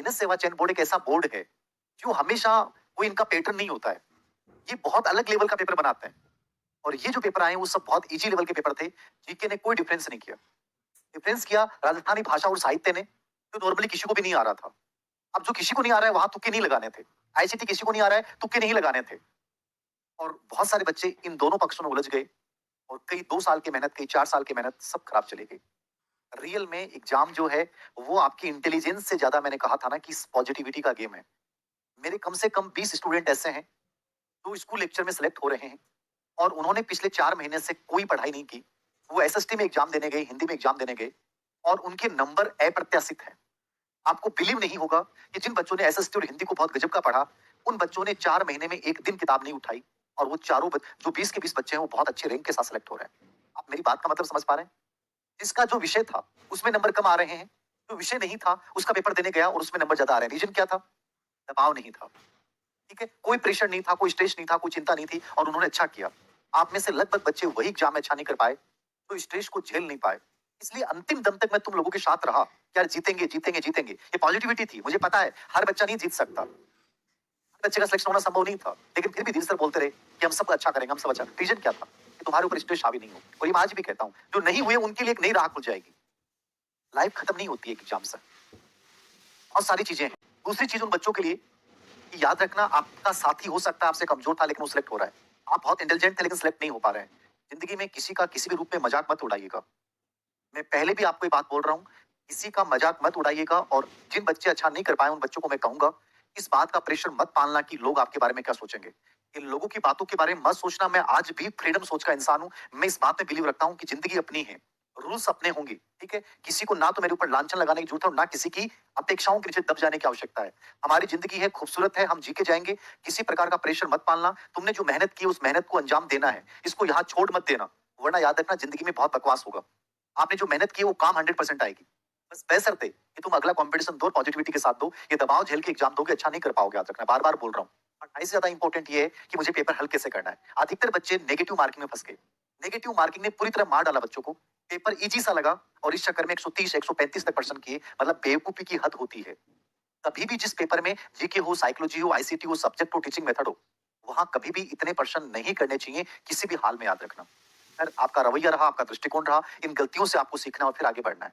जनक सेवा चयन बोर्ड एक ऐसा बोर्ड है जो हमेशा कोई इनका पैटर्न नहीं होता है। ये बहुत अलग लेवल का पेपर बनाते हैं और ये जो पेपर आए हैं वो सब बहुत इजी लेवल के पेपर थे। जीके ने कोई डिफरेंस नहीं किया। डिफरेंस किया राजस्थानी भाषा और साहित्य ने, जो नॉर्मली किसी को भी नहीं आ रहा था। अब जो किसी को नहीं आ रहा है वहां तुक्के नहीं लगाने थे। आईसीटी किसी को नहीं आ रहा है, तुक्के नहीं लगाने थे। और बहुत सारे बच्चे इन दोनों पक्षों में उलझ गए और कई 2 साल की मेहनत, कई 4 साल की मेहनत सब खराब चली गई। रियल में एग्जाम जो है वो आपकी इंटेलिजेंस से ज्यादा, मैंने कहा था ना कि पॉजिटिविटी का गेम है। मेरे कम से कम 20 स्टूडेंट ऐसे हैं जो स्कूल लेक्चर में सिलेक्ट हो रहे हैं और उन्होंने पिछले 4 महीने से कोई पढ़ाई नहीं की। वो एसएसटी में एग्जाम देने गए, हिंदी में एग्जाम देने गए और उनके नंबर अप्रत्याशित है। आपको बिलीव नहीं होगा कि जिन बच्चों ने एसएसटी और हिंदी को बहुत गजब का पढ़ा, उन बच्चों ने 4 महीने में एक दिन किताब नहीं उठाई और वो चारों जो 20 के 20 बच्चे हैं वो बहुत अच्छे रैंक के साथ सिलेक्ट हो रहे हैं। आप मेरी बात का मतलब समझ पा रहे हैं? जिसका जो विषय था उसमें नंबर कम आ रहे हैं, जो विषय नहीं था उसका पेपर देने गया और उसमें नंबर ज्यादा आ रहे हैं। रीजन क्या था? दबाव नहीं था। ठीक है, कोई प्रेशर नहीं था, कोई स्ट्रेस नहीं था, कोई चिंता नहीं थी और उन्होंने अच्छा किया। आप में से लगभग बच्चे वही एग्जाम में अच्छा नहीं कर पाए, तो स्ट्रेस को झेल नहीं पाए। इसलिए अंतिम दम तक मैं तुम लोगों के साथ रहा कि यार जीतेंगे जीतेंगे जीतेंगे। ये पॉजिटिविटी थी। मुझे पता है हर बच्चा नहीं जीत सकता, हर बच्चे का सिलेक्शन होना संभव नहीं था, लेकिन फिर भी दिल से बोलते रहे कि हम सब अच्छा करेंगे, हम सब अच्छा। रीजन क्या था? कि तुम्हारे ऊपर स्ट्रेस हावी नहीं हो। और ये मैं आज भी कहता हूं, जो नहीं हुए उनके लिए एक नई राह खुल जाएगी। लाइफ खत्म नहीं होती है एग्जाम से, बहुत सारी चीजें हैं। दूसरी चीज उन बच्चों के लिए कि याद रखना, आपका साथी हो सकता है आपसे कमजोर था लेकिन वो सिलेक्ट हो रहा है। आप बहुत इंटेलिजेंट थे लेकिन सिलेक्ट नहीं हो पा रहे हैं। जिंदगी में किसी का किसी भी रूप में मजाक मत उड़ाइएगा। मैं पहले भी आपको ये बात बोल रहा हूँ, किसी का मजाक मत उड़ाइएगा। और जिन बच्चे अच्छा नहीं कर पाए उन बच्चों को मैं कहूंगा, इस बात का प्रेशर मत पालना कि लोग आपके बारे में क्या सोचेंगे। इन लोगों की बातों के बारे में मत सोचना। मैं आज भी फ्रीडम सोच का इंसान हूं। मैं इस बात में बिलीव रखता हूं कि जिंदगी अपनी है, रूल्स अपने होंगे। ठीक है, किसी को ना तो मेरे ऊपर लांछन लगाने की जरूरत है और ना किसी की अपेक्षाओं के नीचे दब जाने की आवश्यकता है। हमारी जिंदगी है, खूबसूरत है, हम जी के जाएंगे। किसी प्रकार का प्रेशर मत पालना। तुमने जो मेहनत की उस मेहनत को अंजाम देना है, इसको यहाँ छोड़ मत देना, वरना याद रखना जिंदगी में बहुत बकवास होगा। आपने जो मेहनत की है वो काम 100% आएगी। बस बशर्ते कि तुम अगला कंपटीशन दो, पॉजिटिविटी के साथ दो। ये दबाव झेल के एग्जाम दोगे, अच्छा नहीं कर पाओगे। याद रखना, बार बार बोल रहा हूँ। पढ़ाई से ज्यादा इंपॉर्टेंट ये है कि मुझे पेपर हल्के से करना है। अधिकतर बच्चे नेगेटिव मार्किंग में फंस गए। नेगेटिव मार्किंग ने पूरी तरह मार डाला बच्चों को। पेपर इजी सा लगा और इस चक्कर में 130 135 तक परसेंट किए, मतलब बेवकूफी की हद होती है। कभी भी जिस पेपर में जीके हो, साइकोलॉजी हो, आईसीटी हो, सब्जेक्ट हो, टीचिंग मेथड हो, वहां कभी भी इतने परसेंट नहीं करने चाहिए किसी भी हाल में। याद रखना। अगर आपका रवैया रहा, आपका दृष्टिकोण रहा, इन गलतियों से आपको सीखना और फिर आगे बढ़ना है।